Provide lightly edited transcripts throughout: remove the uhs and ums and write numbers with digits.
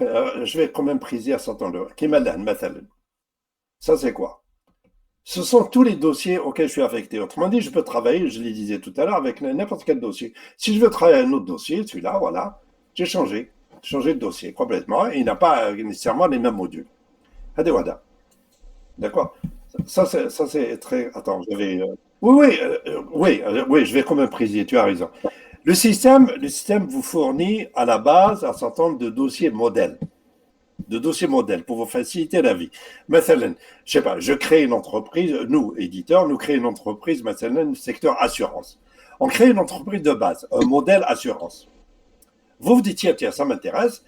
je vais quand même préciser à certain nombre. Kimalan, mathalan. Ça, c'est quoi? Ce sont tous les dossiers auxquels je suis affecté. Autrement dit, je peux travailler, je le disais tout à l'heure, avec n'importe quel dossier. Si je veux travailler un autre dossier, celui-là, voilà, j'ai changé de dossier complètement. Et il n'a pas nécessairement les mêmes modules. Hadi wada. D'accord? Ça, c'est très. Attends, j'avais. Oui, je vais quand même préciser, tu as raison. Le système vous fournit à la base un certain nombre de dossiers modèles pour vous faciliter la vie. مثلا, je sais pas, je crée une entreprise, nous, éditeurs, nous créons une entreprise, مثلا, secteur assurance. On crée une entreprise de base, un modèle assurance. Vous vous dites, tiens, tiens, ça m'intéresse.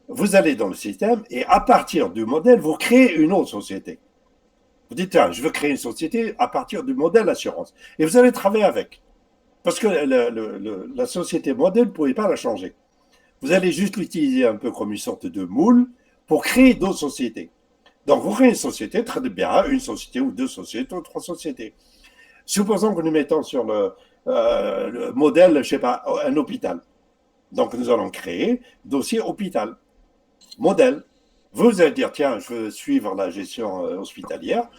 Vous allez dans le système et à partir du modèle, vous créez une autre société. Vous dites, tiens, je veux créer une société à partir du modèle assurance. Et vous allez travailler avec. Parce que la société modèle, vous ne pouvez pas la changer. Vous allez juste l'utiliser un peu comme une sorte de moule pour créer d'autres sociétés. Donc, vous créez une société, très bien, une société ou deux sociétés ou trois sociétés. Supposons que nous mettons sur le modèle, je ne sais pas, un hôpital. Donc, nous allons créer dossier hôpital, modèle. Vous allez dire, tiens, je veux suivre la gestion hospitalière.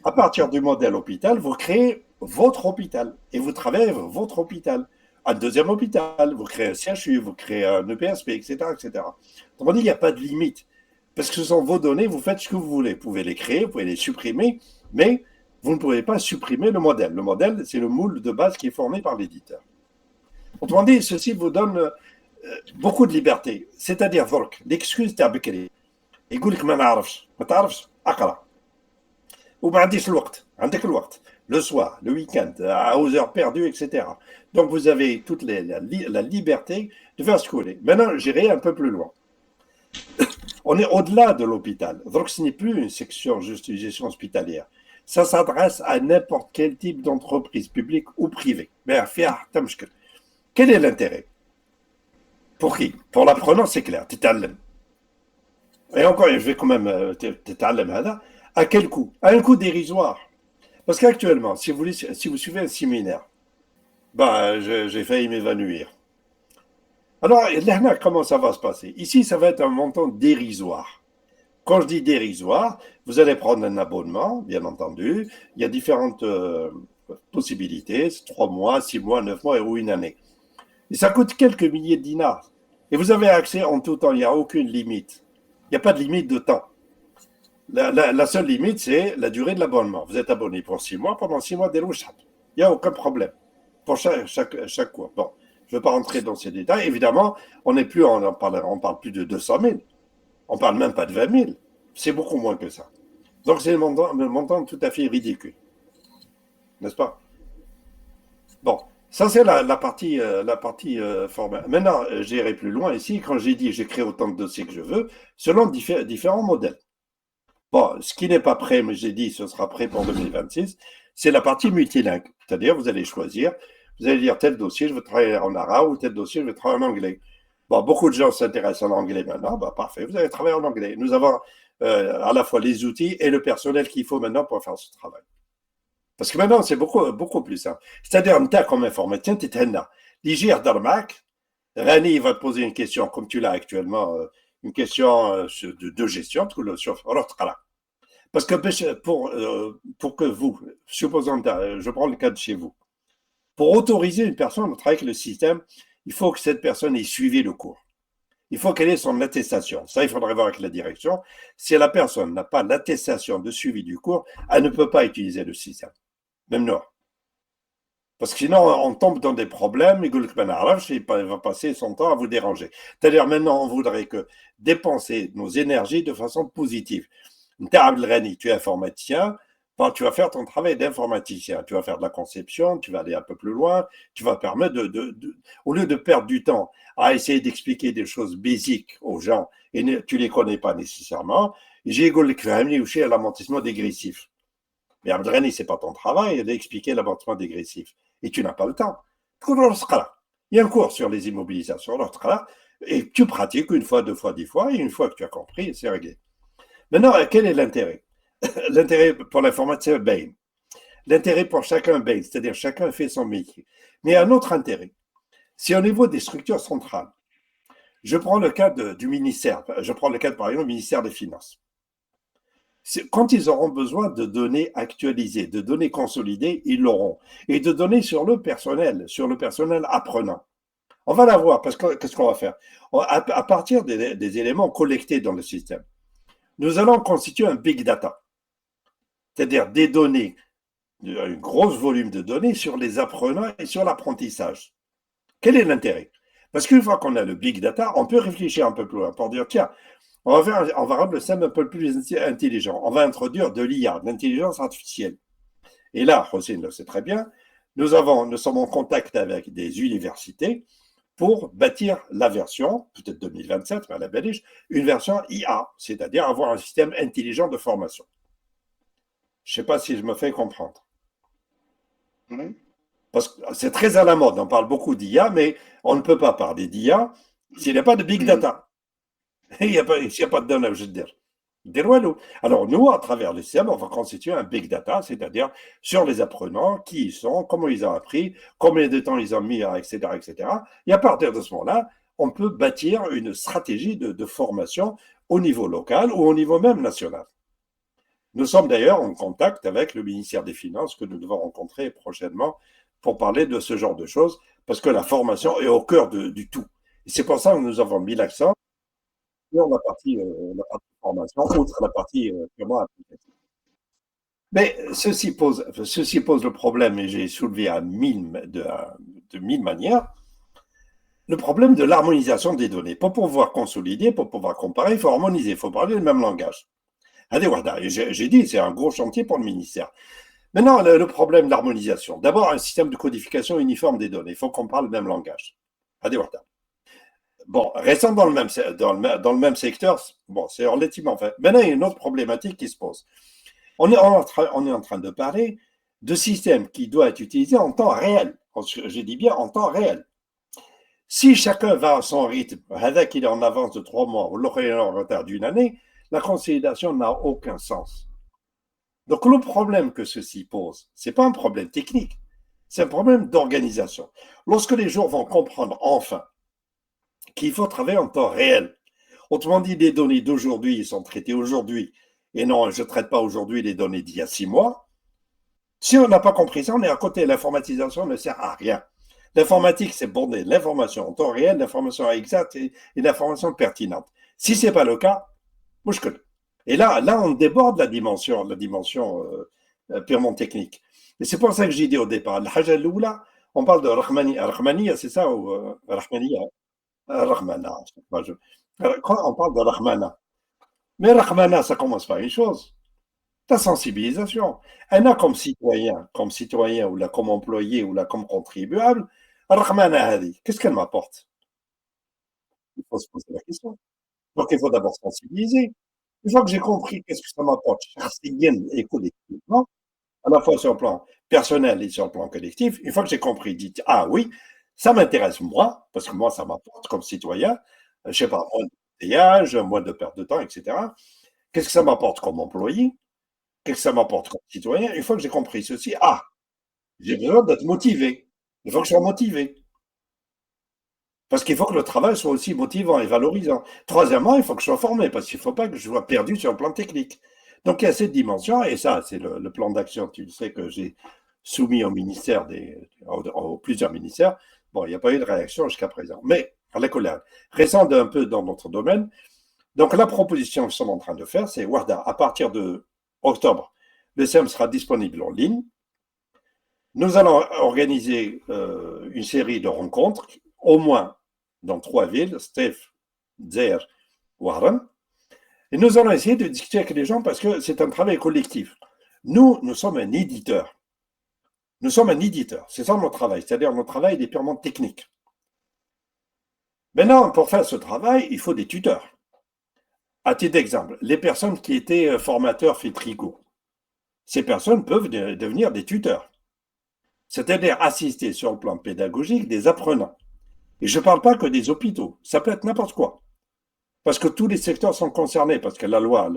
À partir du modèle hôpital, vous créez votre hôpital et vous travaillez avec votre hôpital. Un deuxième hôpital, vous créez un CHU, vous créez un EPSP, etc., etc. Autrement dit, il n'y a pas de limite. Parce que ce sont vos données, vous faites ce que vous voulez. Vous pouvez les créer, vous pouvez les supprimer, mais vous ne pouvez pas supprimer le modèle. Le modèle, c'est le moule de base qui est formé par l'éditeur. Autrement dit, ceci vous donne beaucoup de liberté. C'est-à-dire, l'excuse تاع بكري يقول لك ما تعرفش اقرا وما عنديش الوقت عندك الوقت le soir, le week-end, aux heures perdues, etc. Donc vous avez toute la liberté de faire ce que vous voulez. Maintenant, j'irai un peu plus loin. On est au-delà de l'hôpital. Donc ce n'est plus une section juste une gestion hospitalière. Ça s'adresse à n'importe quel type d'entreprise, publique ou privée. Mais quel est l'intérêt? Pour qui? Pour l'apprenant, c'est clair. Et encore, je vais quand même à quel coût? À un coût dérisoire. Parce qu'actuellement, si vous suivez un séminaire, ben, j'ai failli m'évanouir. Alors, là, comment ça va se passer? Ici, ça va être un montant dérisoire. Quand je dis dérisoire, vous allez prendre un abonnement, bien entendu. Il y a différentes possibilités, 3 mois, 6 mois, 9 mois ou une année. Et ça coûte quelques milliers de dinars. Et vous avez accès en tout temps, il n'y a aucune limite. Il n'y a pas de limite de temps. La seule limite, c'est la durée de l'abonnement. Vous êtes abonné pour 6 mois, pendant 6 mois, il n'y a aucun problème pour chaque cours. Bon, je ne veux pas rentrer dans ces détails. Évidemment, on parle plus de 200 000. On ne parle même pas de 20 000. C'est beaucoup moins que ça. Donc, c'est un montant tout à fait ridicule. N'est-ce pas? Bon, ça, c'est la partie formelle. Maintenant, j'irai plus loin ici. Quand j'ai dit j'ai créé autant de dossiers que je veux, selon différents modèles. Bon, ce qui n'est pas prêt, mais j'ai dit ce sera prêt pour 2026, c'est la partie multilingue. C'est-à-dire, vous allez choisir, vous allez dire tel dossier, je veux travailler en arabe, ou tel dossier, je veux travailler en anglais. Bon, beaucoup de gens s'intéressent en anglais maintenant, bah, parfait, vous allez travailler en anglais. Nous avons à la fois les outils et le personnel qu'il faut maintenant pour faire ce travail. Parce que maintenant, c'est beaucoup, beaucoup plus simple. C'est-à-dire, tu comme informaticien, tu es là. L'IGR d'Armac, Rani va te poser une question, comme tu l'as actuellement, une question de gestion, sur parce que pour que vous, supposons, je prends le cas de chez vous, pour autoriser une personne à travailler avec le système, il faut que cette personne ait suivi le cours. Il faut qu'elle ait son attestation. Ça, il faudrait voir avec la direction. Si la personne n'a pas l'attestation de suivi du cours, elle ne peut pas utiliser le système. Même nous. Parce que sinon, on tombe dans des problèmes, il va passer son temps à vous déranger. C'est-à-dire, maintenant, on voudrait que dépenser nos énergies de façon positive. Tu es informaticien, tu vas faire ton travail d'informaticien. Tu vas faire de la conception, tu vas aller un peu plus loin, tu vas permettre au lieu de perdre du temps à essayer d'expliquer des choses basiques aux gens, et tu ne les connais pas nécessairement, j'ai l'amortissement dégressif. Mais Abdelghani, ce n'est pas ton travail d'expliquer l'amortissement dégressif. Et tu n'as pas le temps. Il y a un cours sur les immobilisations, et tu pratiques une fois, deux fois, 10 fois, et une fois que tu as compris, c'est réglé. Maintenant, quel est l'intérêt? L'intérêt pour l'informaticien, ben. L'intérêt pour chacun, ben, c'est-à-dire chacun fait son métier. Mais il y a un autre intérêt. C'est au niveau des structures centrales. Je prends le cas du ministère. Je prends le cas, par exemple, du ministère des Finances. Quand ils auront besoin de données actualisées, de données consolidées, ils l'auront. Et de données sur le personnel apprenant. On va l'avoir, parce que qu'est-ce qu'on va faire? À partir des éléments collectés dans le système, nous allons constituer un big data, c'est-à-dire des données, un gros volume de données sur les apprenants et sur l'apprentissage. Quel est l'intérêt? Parce qu'une fois qu'on a le big data, on peut réfléchir un peu plus loin pour dire, tiens, on va rendre le système un peu plus intelligent. On va introduire de l'IA, de l'intelligence artificielle. Et là, Hossein le sait très bien, nous sommes en contact avec des universités pour bâtir la version, peut-être 2027, mais à la Belgique, une version IA, c'est-à-dire avoir un système intelligent de formation. Je ne sais pas si je me fais comprendre. Parce que c'est très à la mode, on parle beaucoup d'IA, mais on ne peut pas parler d'IA s'il n'y a pas de big data. Il n'y a pas de données, je veux dire. Alors, nous, à travers le système, on va constituer un big data, c'est-à-dire sur les apprenants, qui ils sont, comment ils ont appris, combien de temps ils ont mis, etc., etc. Et à partir de ce moment-là, on peut bâtir une stratégie de formation au niveau local ou au niveau même national. Nous sommes d'ailleurs en contact avec le ministère des Finances que nous devons rencontrer prochainement pour parler de ce genre de choses, parce que la formation est au cœur du tout. Et c'est pour ça que nous avons mis l'accent sur la partie formation, outre la partie purement applicative. Mais ceci pose le problème, et j'ai soulevé de mille manières, le problème de l'harmonisation des données. Pour pouvoir consolider, pour pouvoir comparer, il faut harmoniser, il faut parler le même langage. Allez, voilà, j'ai dit, c'est un gros chantier pour le ministère. Maintenant, le problème de l'harmonisation. D'abord, un système de codification uniforme des données. Il faut qu'on parle le même langage. Allez, voilà. Bon, restant dans le même secteur, bon, c'est relativement fait. Maintenant, il y a une autre problématique qui se pose. On est en train de parler de système qui doit être utilisé en temps réel. Je dis bien en temps réel. Si chacun va à son rythme, avec il est en avance de 3 mois ou l'autre est en retard d'une année, la consolidation n'a aucun sens. Donc le problème que ceci pose, ce n'est pas un problème technique, c'est un problème d'organisation. Lorsque les gens vont comprendre enfin qu'il faut travailler en temps réel, autrement dit, les données d'aujourd'hui sont traitées aujourd'hui, et non, je ne traite pas aujourd'hui les données d'il y a 6 mois. Si on n'a pas compris ça, on est à côté. L'informatisation ne sert à rien. L'informatique, c'est border l'information en temps réel, l'information exacte et l'information pertinente. Si ce n'est pas le cas, moi je connais. Et là, on déborde la dimension purement technique. Et c'est pour ça que j'ai dit au départ, l'Hajj al-Oula, on parle de Rahmaniya. Rahmaniya, c'est ça, ou Rahmaniya? Rahmana. Quand on parle de Rahmana, mais Rahmana, ça commence par une chose, la sensibilisation. Elle a comme citoyen, ou là comme employé, ou là comme contribuable, Rahmana, qu'est-ce qu'elle m'apporte? Il faut se poser la question. Donc il faut d'abord sensibiliser. Une fois que j'ai compris qu'est-ce que ça m'apporte, et collectivement, à la fois sur le plan personnel et sur le plan collectif, une fois que j'ai compris, dites, ah oui, ça m'intéresse moi, parce que moi, ça m'apporte comme citoyen, je ne sais pas, moins de payage, moins de perte de temps, etc. Qu'est-ce que ça m'apporte comme employé? Qu'est-ce que ça m'apporte comme citoyen? Une fois que j'ai compris ceci, ah, j'ai besoin d'être motivé. Il faut que je sois motivé. Parce qu'il faut que le travail soit aussi motivant et valorisant. Troisièmement, il faut que je sois formé, parce qu'il ne faut pas que je sois perdu sur le plan technique. Donc il y a cette dimension, et ça, c'est le plan d'action, tu le sais, que j'ai soumis au ministère, aux plusieurs ministères. Bon, il n'y a pas eu de réaction jusqu'à présent. Mais, à la colère, restant un peu dans notre domaine, donc la proposition que nous sommes en train de faire, c'est, Warda, à partir de octobre, le SEM sera disponible en ligne. Nous allons organiser une série de rencontres, au moins dans 3 villes, Stef, Zer, Warren. Et nous allons essayer de discuter avec les gens parce que c'est un travail collectif. Nous sommes un éditeur. Nous sommes un éditeur. C'est ça notre travail. C'est-à-dire notre travail est purement technique. Maintenant, pour faire ce travail, il faut des tuteurs. À titre d'exemple, les personnes qui étaient formateurs Fitrigo, ces personnes peuvent devenir des tuteurs. C'est-à-dire assister sur le plan pédagogique des apprenants. Et je ne parle pas que des hôpitaux, ça peut être n'importe quoi. Parce que tous les secteurs sont concernés, parce que la loi,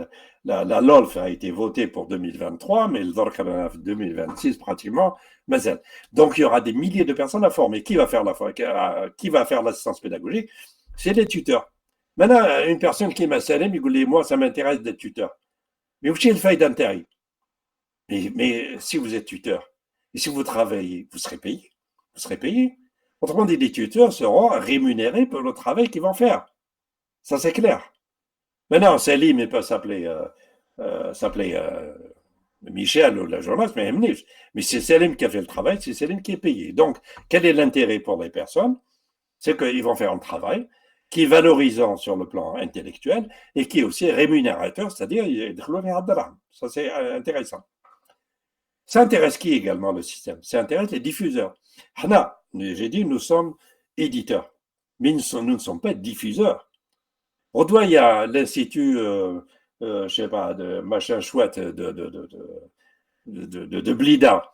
la LOLF a été votée pour 2023, mais le DORC 2026 pratiquement, mais donc il y aura des milliers de personnes à former. Qui va faire l'assistance pédagogique? C'est les tuteurs. Maintenant, une personne qui m'a salé, il dit, moi, ça m'intéresse d'être tuteur. Mais où est le faille d'intérêt? Mais si vous êtes tuteur, et si vous travaillez, vous serez payé. Vous serez payé. Autrement dit, les tuteurs seront rémunérés pour le travail qu'ils vont faire. Ça, c'est clair. Maintenant, Salim, il peut s'appeler Michel ou la journaliste, mais c'est Salim qui a fait le travail, c'est Salim qui est payé. Donc, quel est l'intérêt pour les personnes? C'est qu'ils vont faire un travail qui est valorisant sur le plan intellectuel et qui est aussi rémunérateur, c'est-à-dire ça c'est intéressant. Ça intéresse qui également le système? Ça intéresse les diffuseurs. Hana, j'ai dit nous sommes éditeurs, mais nous ne sommes pas diffuseurs. Au doigt, il y a l'institut, je sais pas, de machin chouette de Blida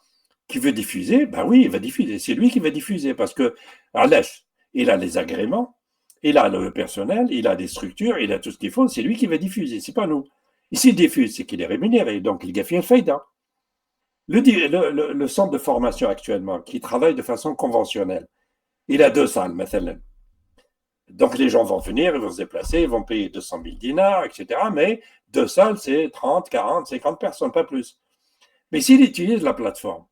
qui veut diffuser, ben oui, il va diffuser. C'est lui qui va diffuser parce que Alès, il a les agréments, il a le personnel, il a des structures, il a tout ce qu'il faut. C'est lui qui va diffuser, c'est pas nous. Et s'il diffuse, c'est qu'il est rémunéré, donc il gagne le faïda. Le centre de formation actuellement, qui travaille de façon conventionnelle, il a 2 salles, مثلا. Donc les gens vont venir, ils vont se déplacer, ils vont payer 200 000 dinars, etc. Mais 2 salles, c'est 30, 40, 50 personnes, pas plus. Mais s'il utilise la plateforme,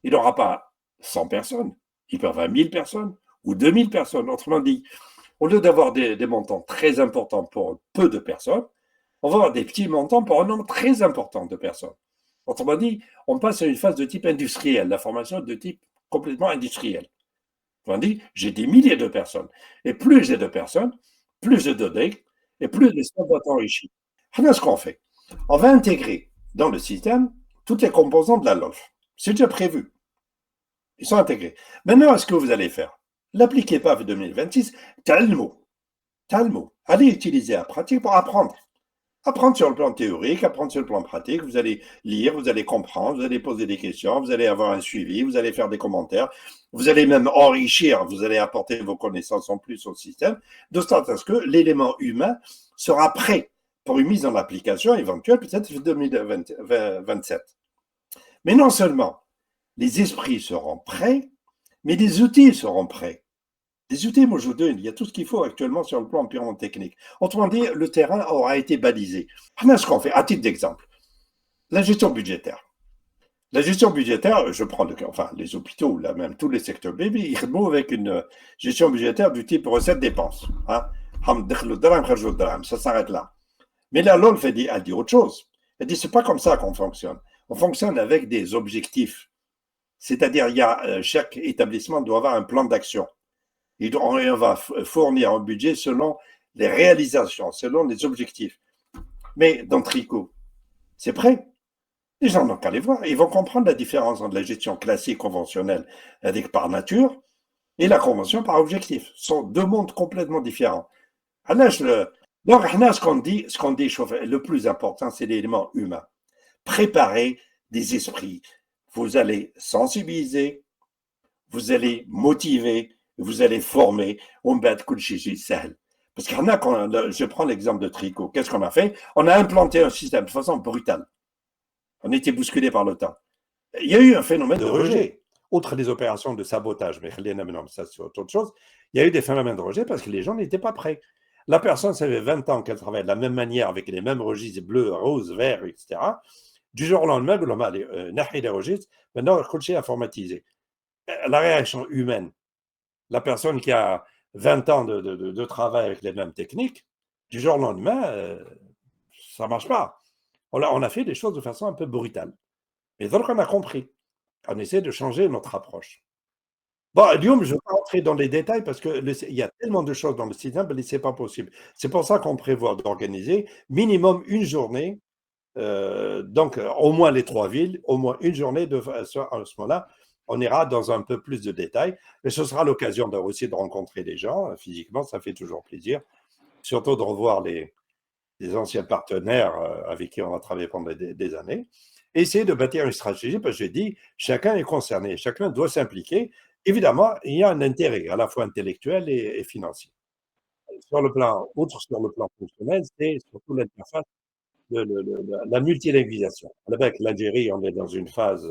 il n'aura pas 100 personnes, il peut avoir 1000 personnes ou 2000 personnes. Autrement dit, au lieu d'avoir des montants très importants pour peu de personnes, on va avoir des petits montants pour un nombre très important de personnes. Autrement dit, on passe à une phase de type industriel, la formation de type complètement industriel. Autrement dit, j'ai des milliers de personnes. Et plus j'ai de personnes, plus de données, et plus le système va être enrichi. Voilà ce qu'on fait. On va intégrer dans le système toutes les composantes de la LOLF. C'est déjà prévu. Ils sont intégrés. Maintenant, ce que vous allez faire, l'appliquez pas en 2026, t'as le mot. T'as le mot. Allez utiliser la pratique pour apprendre. Apprendre sur le plan théorique, apprendre sur le plan pratique. Vous allez lire, vous allez comprendre, vous allez poser des questions, vous allez avoir un suivi, vous allez faire des commentaires, vous allez même enrichir, vous allez apporter vos connaissances en plus au système, de sorte à ce que l'élément humain sera prêt pour une mise en application éventuelle, peut-être 2027. Mais non seulement les esprits seront prêts, mais les outils seront prêts. Les outils, moi je vous donne, il y a tout ce qu'il faut actuellement sur le plan purement technique. Autrement dit, le terrain aura été balisé. Voilà ce qu'on fait, à titre d'exemple. La gestion budgétaire. La gestion budgétaire, je prends les hôpitaux, là même tous les secteurs bébés, ils removent avec une gestion budgétaire du type recette-dépense. Hein? Ça s'arrête là. Mais la LOLF, elle dit autre chose. Elle dit, c'est pas comme ça qu'on fonctionne. On fonctionne avec des objectifs. C'est-à-dire, chaque établissement doit avoir un plan d'action. Et on va fournir un budget selon les réalisations, selon les objectifs. Mais dans Tricot, c'est prêt. Les gens n'ont qu'à les voir. Ils vont comprendre la différence entre la gestion classique conventionnelle avec par nature et la convention par objectif. Ce sont 2 mondes complètement différents. Donc, ce qu'on dit, le plus important, c'est l'élément humain. Préparer des esprits. Vous allez sensibiliser, vous allez motiver, vous allez former. Parce que je prends l'exemple de Tricot. Qu'est-ce qu'on a fait? On a implanté un système de façon brutale. On était bousculé par le temps. Il y a eu un phénomène de rejet. Outre les opérations de sabotage, mais ça c'est autre chose, il y a eu des phénomènes de rejet parce que les gens n'étaient pas prêts. La personne, ça fait 20 ans qu'elle travaille de la même manière, avec les mêmes registres bleus, roses, verts, etc. Du jour au lendemain, les registres, maintenant, le est informatisé. La réaction humaine, la personne qui a 20 ans de travail avec les mêmes techniques, du jour au lendemain, ça ne marche pas. On a fait des choses de façon un peu brutale. Mais donc, on a compris. On essaie de changer notre approche. Bon, Guillaume, je ne vais pas rentrer dans les détails parce qu'il y a tellement de choses dans le système, mais ce n'est pas possible. C'est pour ça qu'on prévoit d'organiser minimum une journée, donc au moins les 3 villes, au moins une journée, à ce moment-là, on ira dans un peu plus de détails, mais ce sera l'occasion aussi de rencontrer des gens physiquement, ça fait toujours plaisir, surtout de revoir les anciens partenaires avec qui on a travaillé pendant des années. Essayer de bâtir une stratégie, parce que je dis, chacun est concerné, chacun doit s'impliquer. Évidemment, il y a un intérêt, à la fois intellectuel et financier. Outre sur le plan fonctionnel, c'est surtout l'interface, la multilinguisation. Avec l'Algérie, on est dans une phase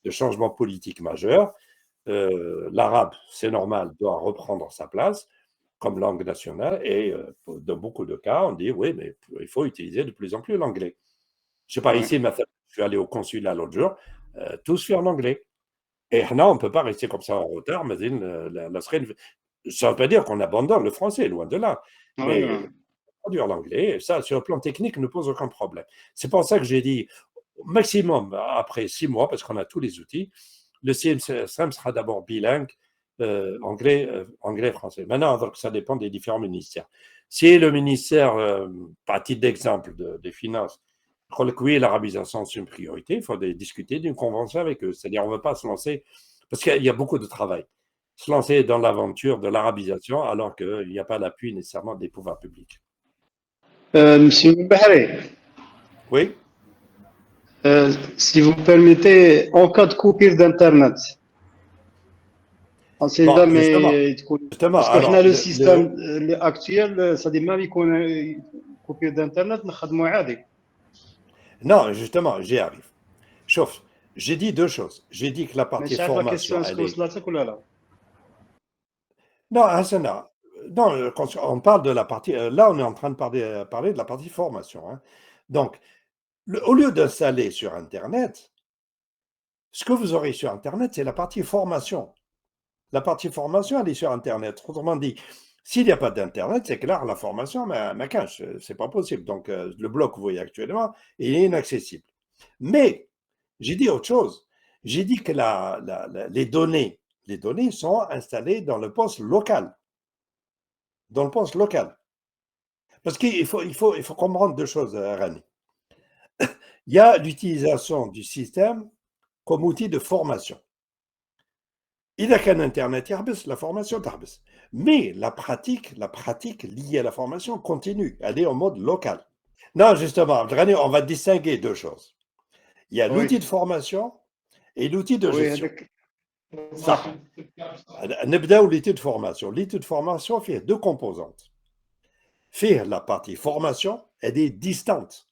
de changement politique majeur. L'arabe, c'est normal, doit reprendre sa place. comme langue nationale. Et dans beaucoup de cas, on dit oui, mais il faut utiliser de plus en plus l'anglais. Je sais pas, Ouais. ici, maintenant, je suis allé au consulat l'autre jour, tout se fait en anglais. Et là, on ne peut pas rester comme ça en retard, mais ça ne veut pas dire qu'on abandonne le français, loin de là. Ouais, Mais ouais. traduire l'anglais, et ça, sur le plan technique, ne pose aucun problème. C'est pour ça que j'ai dit, au maximum, après 6 mois, parce qu'on a tous les outils, le CMSM sera d'abord bilingue, anglais-français. Maintenant, donc, ça dépend des différents ministères. Si le ministère, à titre d'exemple des Finances, croit que oui, l'arabisation, c'est une priorité, il faut discuter d'une convention avec eux. C'est-à-dire, on ne veut pas se lancer, parce qu'il y a beaucoup de travail, se lancer dans l'aventure de l'arabisation alors qu'il n'y a pas l'appui nécessairement des pouvoirs publics. Monsieur Bahri, Oui. si vous permettez, en cas de coupure d'Internet, on ne sait Bon, jamais parce que alors, le système actuel, ça dit même qu'on a une coupure d'Internet, نخدموا عادي. non, justement, j'y arrive. Chauffe, j'ai dit deux choses. J'ai dit que la partie مش عارف لا formation, كيستيون elle اسكو est. وصلتك ولا لا. Non, Hassana, non, quand on parle de la partie. Là, on est en train de parler de la partie formation, hein. Donc, au lieu d'installer sur Internet, ce que vous aurez sur Internet, c'est la partie formation. La partie formation, elle est sur Internet. Autrement dit, s'il n'y a pas d'Internet, c'est clair, la formation, ma cache, c'est pas possible. Donc, le bloc que vous voyez actuellement, il est inaccessible. Mais, j'ai dit autre chose. J'ai dit que les données sont installées dans le poste local. Dans le poste local. Parce qu'il faut comprendre deux choses, Rani. Il y a l'utilisation du système comme outil de formation. Il a qu'un Internet, la formation tarbis. Mais la pratique liée à la formation continue. Elle est en mode local. Non, justement, Rani, on va distinguer deux choses. Il y a Oui, l'outil de formation et l'outil de oui, gestion. هذاك Ça, صح. نبداو l'outil de formation. L'outil de formation fait deux composantes. Fait la partie formation, elle est distante.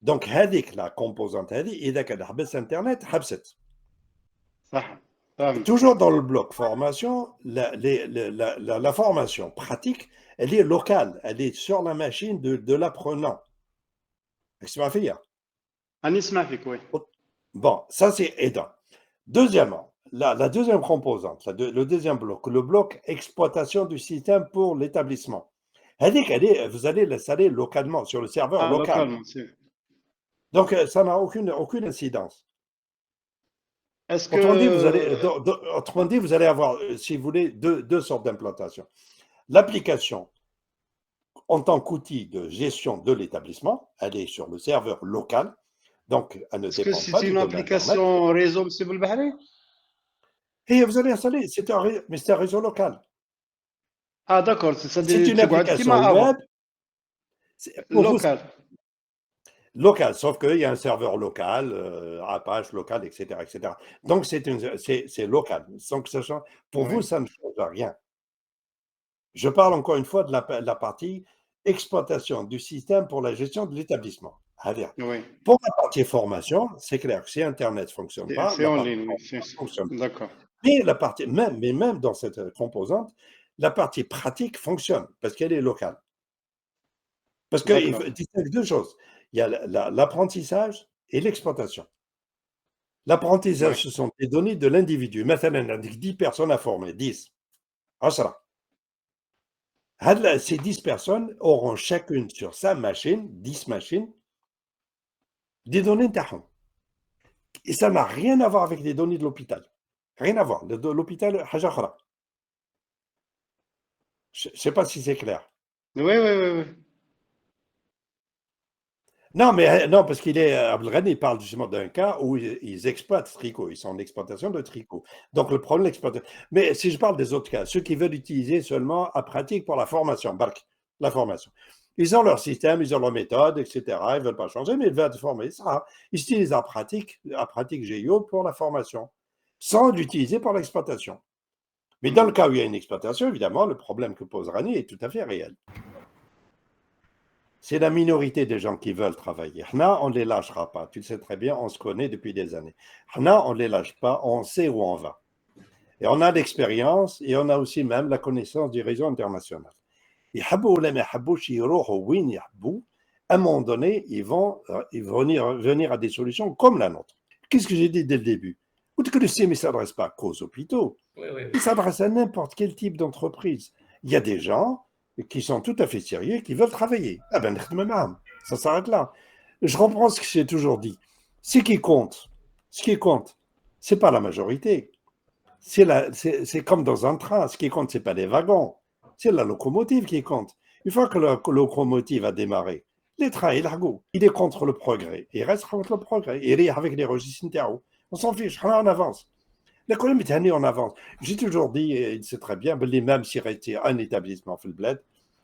Donc, هذيك la composante هذه إذا كان حبس Internet, حبست. صح فهمت. Toujours dans le bloc formation, la formation pratique, elle est locale, elle est sur la machine de l'apprenant. اسمع فيا. راني نسمع فيك وي. Bon, ça c'est aidant. Deuxièmement, la deuxième composante, le deuxième bloc, le bloc exploitation du système pour l'établissement. Vous allez l'installer localement, sur le serveur local. لوكالمون سي. Donc, ça n'a aucune incidence. اسكو Autrement dit, vous allez avoir, si vous voulez, deux sortes d'implantation. L'application en tant qu'outil de gestion de l'établissement, elle est sur le serveur local, donc elle ne اسكو dépend pas سيتي du اون domaine Internet. ابليكاسيون ريزو مسيو بالبحري. Et vous allez installer, mais c'est un réseau local. داكور C'est سادي une تقعد application كيما افون web, pour vous, لوكال. local, sauf qu'il y a un serveur local, Apache local, etc., etc. Donc, c'est local. Donc, pour vous, وي ça ne change rien. Je parle encore une fois de la partie exploitation du système pour la gestion de l'établissement. وي Pour la partie formation, c'est clair que si Internet ne fonctionne pas, سي la اون partie لين. formation ne fonctionne pas. داكور Mais même dans cette composante, la partie pratique fonctionne parce qu'elle est locale. Parce qu'il داكور. distingue deux choses. Il y a l'apprentissage et l'exploitation. وي L'apprentissage, ce sont des données de l'individu. Maintenant, avec 10 personnes à former, 10, 10. Ces 10 personnes auront chacune sur sa machine, 10 machines, des données تاعهم. Et ça n'a rien à voir avec les données de l'hôpital. Rien à voir. L'hôpital, حاجة أخرى. Je ne sais pas si c'est clair. وي وي وي وي. Non, mais non, parce Abdelghani, il parle justement d'un cas où ils exploitent tricot, ils sont en exploitation de tricot. Donc le problème, l'exploitation. Mais si je parle des autres cas, ceux qui veulent utiliser seulement à pratique pour la formation, la formation. Ils ont leur système, ils ont leur méthode, etc. Ils ne veulent pas changer, mais ils veulent former ça. Ils utilisent à pratique GIO pour la formation, sans l'utiliser pour l'exploitation. Mais dans le cas où il y a une exploitation, évidemment, le problème que pose Rani est tout à fait réel. C'est la minorité des gens qui veulent travailler. Là, on ne les lâchera pas. Tu le sais très bien, on se connaît depuis des années. Là, on ne les lâche pas, on sait où on va. Et on a l'expérience et on a aussi même la connaissance du réseau international. يحبوا ولا ما يحبوش يروحوا وين يحبوا, à un moment donné, ils vont venir à des solutions comme la nôtre. Qu'est-ce que j'ai dit dès le début? Le CIM ne s'adresse pas qu'aux hôpitaux, il s'adresse à n'importe quel type d'entreprise. Il y a des gens qui sont tout à fait sérieux, qui veulent travailler. Ah ben, ça s'arrête là. Je reprends ce que j'ai toujours dit. Ce qui compte, c'est pas la majorité. C'est comme dans un train. Ce qui compte, c'est pas les wagons. C'est la locomotive qui compte. Une fois que la locomotive a démarré, les trains, il est contre le progrès. Il reste contre le progrès. Il est avec les registres internes. On s'en fiche, on avance. L'économie est année en avance. J'ai toujours dit, et c'est très bien, même s'il restait un établissement fait le bled,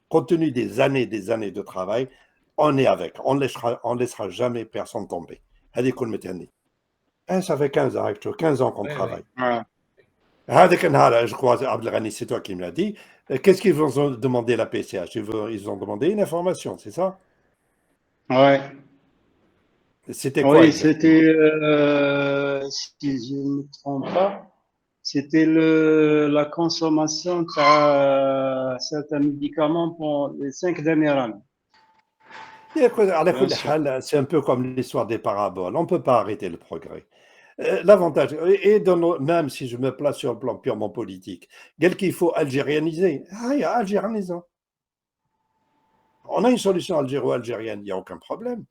compte tenu des années de travail, on est avec. On laissera jamais personne tomber. Ça fait 15 ans qu'on travaille. Je crois, Abdelghani, c'est toi qui me l'as dit. Qu'est-ce qu'ils vous ont demandé la PCH? Ils ont demandé une information, c'est ça? Ouais. C'était quoi? Oui, c'était, si je ne me trompe pas, c'était la consommation de certains médicaments pour les 5 dernières années. C'est un peu comme l'histoire des paraboles. On ne peut pas arrêter le progrès. L'avantage, et même si je me place sur le plan purement politique, qu'il faut algérianiser, algérianisons. On a une solution algéro-algérienne, il n'y a aucun problème.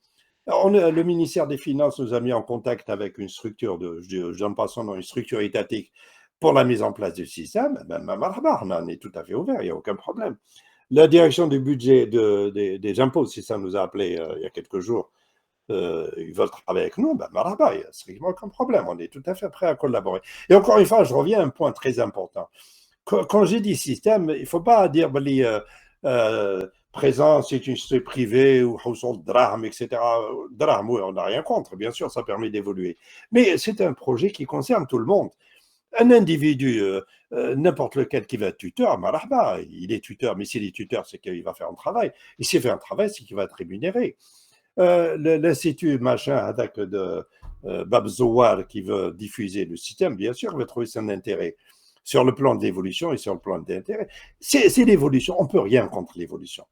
Le ministère des Finances nous a mis en contact avec une structure, je donne pas son nom, une structure étatique pour la mise en place du système. On est tout à fait ouvert, il n'y a aucun problème. La direction du budget des impôts, si ça nous a appelé il y a quelques jours, ils veulent travailler avec nous, il n'y a strictement aucun problème. On est tout à fait prêt à collaborer. Et encore une fois, je reviens à un point très important. Quand j'ai dit système, il ne faut pas dire présent, c'est une société privée ou drame, etc. Drame, oui, on n'a rien contre, bien sûr, ça permet d'évoluer. Mais c'est un projet qui concerne tout le monde. Un individu, n'importe lequel qui va être tuteur, il est tuteur, mais s'il est tuteur, c'est qu'il va faire un travail. Et s'il fait un travail, c'est qu'il va être rémunéré. L'institut machin de Bab Zouar qui veut diffuser le système, bien sûr, il va trouver son intérêt sur le plan de l'évolution et sur le plan d'intérêt. C'est l'évolution, on ne peut rien contre l'évolution.